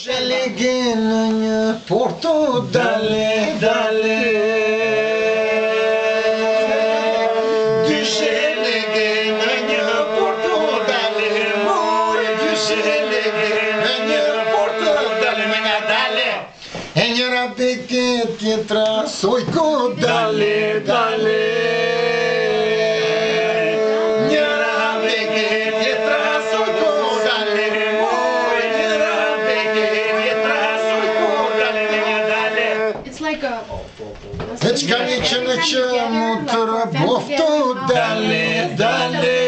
Leghe në porto dale, dale. Dyshe leghe në porto dale, more dyshe leghe në porto dale, me dale. E njëra beke tjetra sojko dale, dale. Veç ka një që në që mu të rabofto, dale, dale.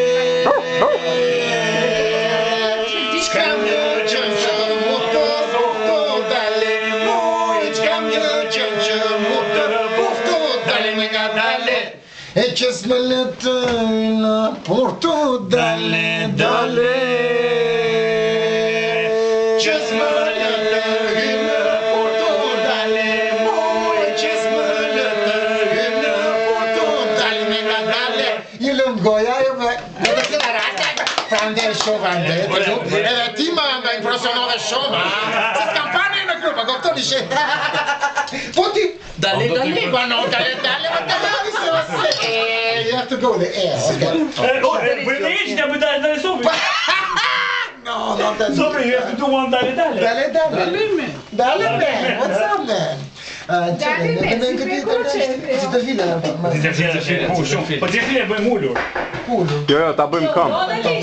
Qka një që mu të rabofto, dale, qka një që mu të rabofto, dale, me nga dale. E që s'me letë në porto, dale, dale. Që s'me goja e me... Edhe këna rrasë, prande shumë ande, edhe ti më impresionove shumë, se s'kam pane në grupa, këpëton ishe... Po ti... Dale, dale, ma no, dale, dale, ma dale, se... You have to go the air, okay. Bëjmë iqë të bëjmë dale, Sobri. No, not that... Sobri, you have to do one dale, dale. Dale, dale. Dale, man, what's up, man? Dali me, si prej koqe. Si të file në të Si të file, po që file bëjmë ullur. Ullur? Jo, ta bëjmë kam.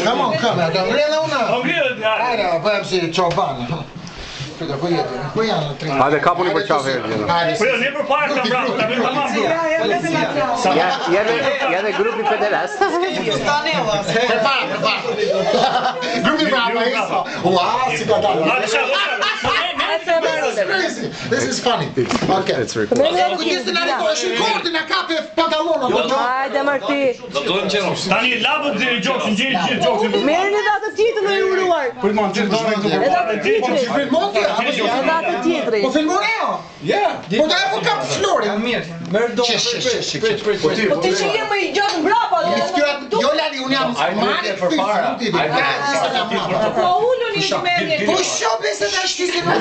Come on, come, ta mrena una. Hajde, bëjmë si qobanë. Pyta, ku jetë? Ku janë në trinë? Hajde, kapuni për qafë herë. Po jo, ne për parë kam bravo, ta bëjmë tamam bro. Jene grupi federast. Grupi bravo, iso. Ua, si ka dalë. This is funny. Okay. It's recorded. Kujtjesë në rikore, shikordin e kape pantalona. Hajde Marti. Do të dojmë qenë. Tani labët dhe gjoksin, gjithë gjoksin. Merë në datë tjetër në uruar. E datë tjetëri. E datë tjetëri. Po filmon e jo? Po da e po kap florin. Merë do Po ti që jemë i gjatë mbrapa. Jo Lali, unë jam mani Po ullu një merje. Po shobe se da shkisi më.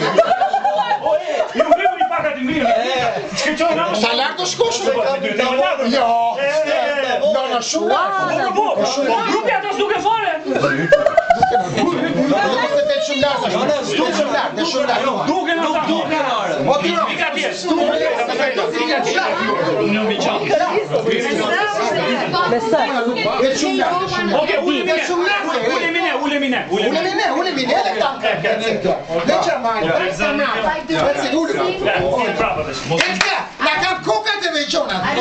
Ju vëmë një pakat i mërë. Sa lartë të shkoshë? Jo. Jo, në shumë lartë. Po grupi ato s'duke fare. Duke në ta. Pika tjesë. Me së. Oke, ulemine. La kam kokat e veqonat. E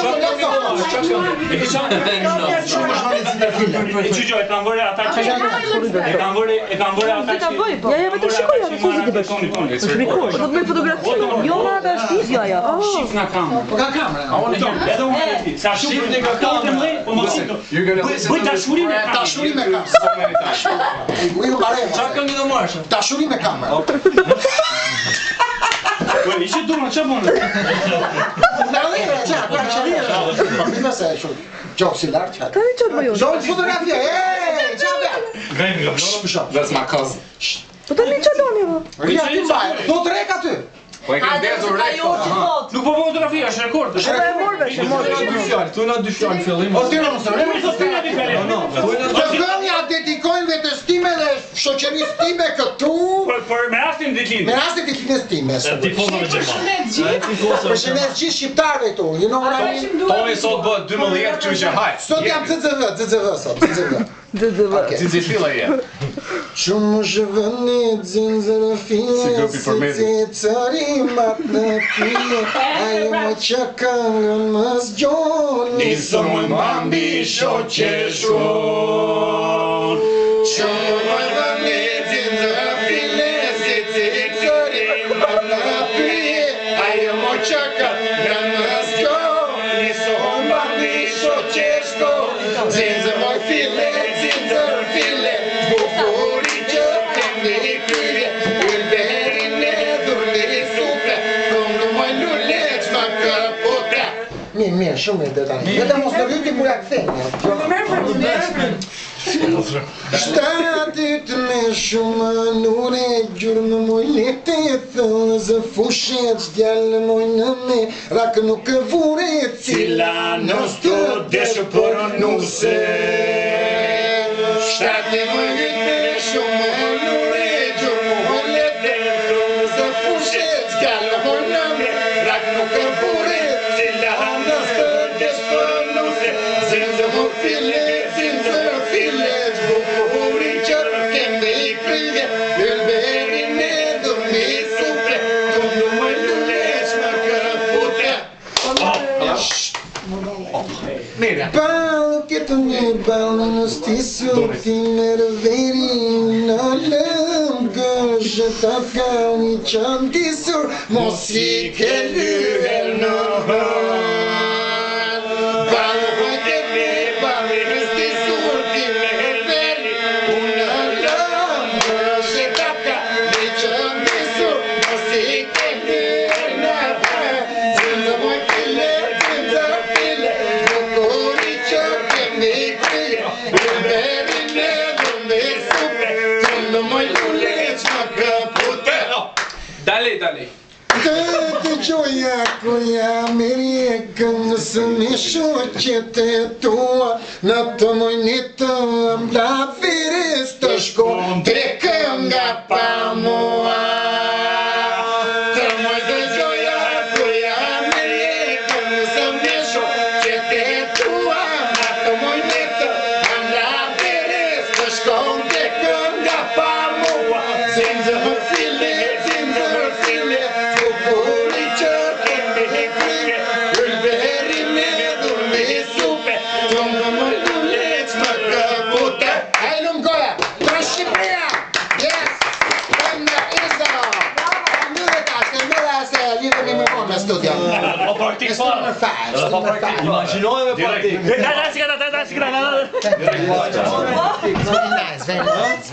që gjoj, e kam vërë ata që e kam vërë ata që... Ja, vetëm shikoj, ja, nësë ti bësh. Është rikord. Do të bëj fotografi. Jo, ma ka shpis, ja. Shif nga kamë. Po ka kamerë. Edhe unë e ti. Sa shumë nga kamë. Po më sitë. Bëj dashurim e kamë. Dashurim e kamë. Qa kënë do marshë? Dashurim e kamë. Po ishe duma, që bënë? Mime se e shumë. Gjohë si lartë qatë. Ka një qëtë bëjo? Zonë fotografia, qatë. Grejmë nga. That's my cousin. Po të një qëtë do një bë? Rria ti mbaj, do të reka ty. Po e këmë dezur rekta. Nuk po fotografia, është rekord. Edhe e morve, që morve. Tu na dy fjallë fillim. O t'ira mësë, Nuk të stinja di fele. të gënja dedikojnë vetës time dhe shoqeris time këtu. Për me rastin ditlindë. Me rastin ditlinës time. Tifozove Gjerman. Përshëndes gjithë shqiptarve këtu, you know what I mean? Toni sot bëhet 12, që që hajt. Sot jam ZZV sot, ZZV. Cici fila je. Shumë më zhëvëni zinzërë file, si cërimat në pile, ajo më që këngën më zgjoni, Nisë më mbambi shoqe shon. Shumë më zhëvëni zinzërë file, si cërimat në pile, ajo më që këngën më zgjoni, Nisë më mbambi shoqe shon. Zinzërë më file, bukuri që të një krye, ylberin e dhurli supe, këmë më lulle që më këpote. Mirë, shumë e detaj. Vete mos në vyti kur ja këthejnë. Shtatit me shumë nure gjurmë moj lete thëzë fushet s'djallë moj në me rak nuk vure cila nës të deshë për nuse Shtatit moj lete shumë nure gjurmë moj lete thëzë fushet s'djallë moj në me rak nuk vure cila nës të deshë për nuse Zinzë më file, zinzë file Zbukuri që kembe I kryve Ylberin e dëmi supre Dëmdu më lullesh më këpute Balë këtë një balë në stisu Ti mërë veri në lëm Gëshë të fkani qanë disur Mos I ke lyher në hën Balë hojtë me balë në stisur Ti mërë veri unë lëm Gëshë të fkani qanë disur Mos I ke lyher në hën Zinzë moj file, zinzë file Bukuri që kemi kryje Ylberin e dëmi supre Tëndë moj lulleq më këpute Dale. Të gjoja koja mirje këngës mi shoqet e tua Në të mojnit të mbla virës të shkon Tre kënga pa mua Të moj të gjoja koja mirje këngës mi shoqet e tua Në të mojnit të mbla virës të shkon Tre kënga pa mua Zinzë më file Bukuri që kemi kryje Ylberin e dëmi supe Tëmë më lulleq më këpute Hajlum goja, tra Shqipëria Yes, Femna Izo Mëllë se lidhemi me vonë në studio Po praktik fare. Imagjinojme praktik. Daj, Very nice, very nice, very nice